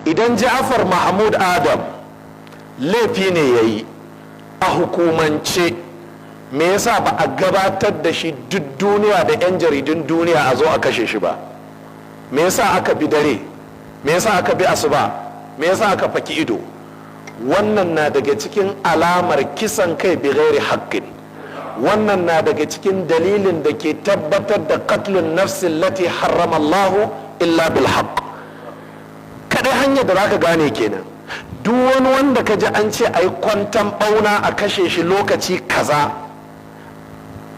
idan Ja'far Mahmud Adam laifi ne ya yi a hukumance, me yasa ba a gabatar da shi duk duniya da 'yan jaridun duniya a zo a kashe shi ba? Me yasa aka bi dare? Me yasa aka bi asuba? Me yasa aka faki ido? Wannan na daga cikin alamar kisan kai bi ghairi haqqin. Wannan na daga cikin dalilin da ke tabbatar da qatlun nafsi allati harrama Allahu illa bil haqq. Kadai hanyar da zaka gane kenan. Duk wani wanda ka ji an ce ai kwantan bauna a kashe shi lokaci kaza,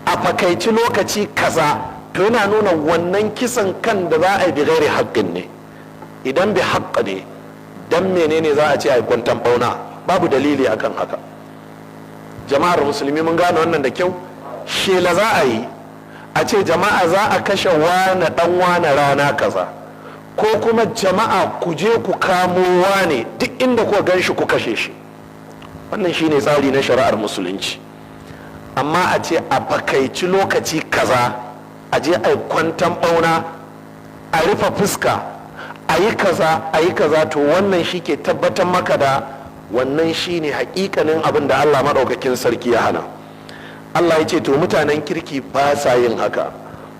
a fakaici lokaci kaza, to yana nuna wannan kisan kan da za a yi bi ghairi haqqin ne. Idan bi haqq ne, dan menene za a ce ai kwantan bauna? Babu dalili akan haka. Jama'ar musulmi mun gane wannan da kyau. Shela za a yi a ce jama'a za a kashe wane dan wane rana kaza, ko kuma jama'a ku je ku kamo wane duk inda ku gan shi ku kashe shi. Wannan shine tsari na shari'ar musulunci. Amma a ce a fakaici lokaci kaza, a je a yi kwantan bauna, a rufe fuska, a yi kaza, to wannan shi ke tabbatar maka da wannan shine hakikanin abin da Allah maɗaukakin sarki ya hana. Allah ya ce to mutanen kirki ba sa yin haka,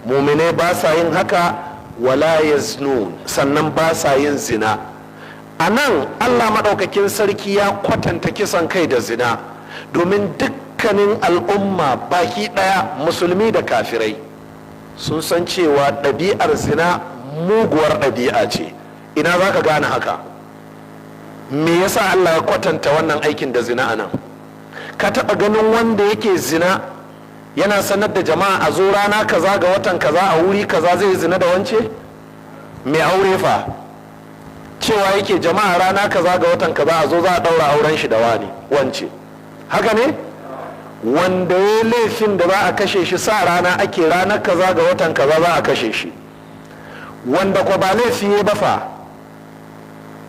muminai ba sa yin haka, wala yaznun, sannan ba sa yin zina. A nan Allah maɗaukakin sarki ya kwatanta kisan kai da zina domin dukkanin al'umma baki ɗaya, musulmi da kafirai, sun san cewa ɗabi'ar zina muguwar ɗabi'a ce. Ina za ka gane haka? Me yasa Allah ya kwatanta wannan aikin da zina anan? Ka taɓa ganin wanda yake zina yana sanar da jama'a a zo rana kaza ga watan kaza a wuri kaza zai zina da wance? Mai aure fa cewa yake jama'a rana kaza ga watan kaza a zo za a ɗaura auren shi da wance, haka ne? Wanda ya laifin da za a kashe shi sa rana ake ranar kaza ga watan kaza za a kashe shi. Wanda ko ba laifi ya bafa,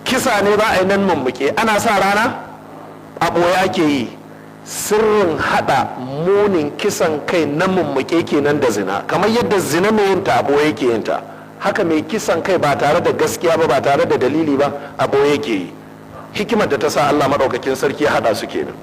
kisa ne ba a yi nan mummuke, ana sa rana a ɓoye ake yi. Sirrin hada munin kisan kai na mummuke kenan da zina. Kamar yadda zina mai yinta a ɓoye ke yinta, haka mai kisan kai ba tare da gaskiya ba tare da dalili ba a ɓoye ke yi. Hikimar da ta sa Allah maɗaukakin sarki ya hada su kenan.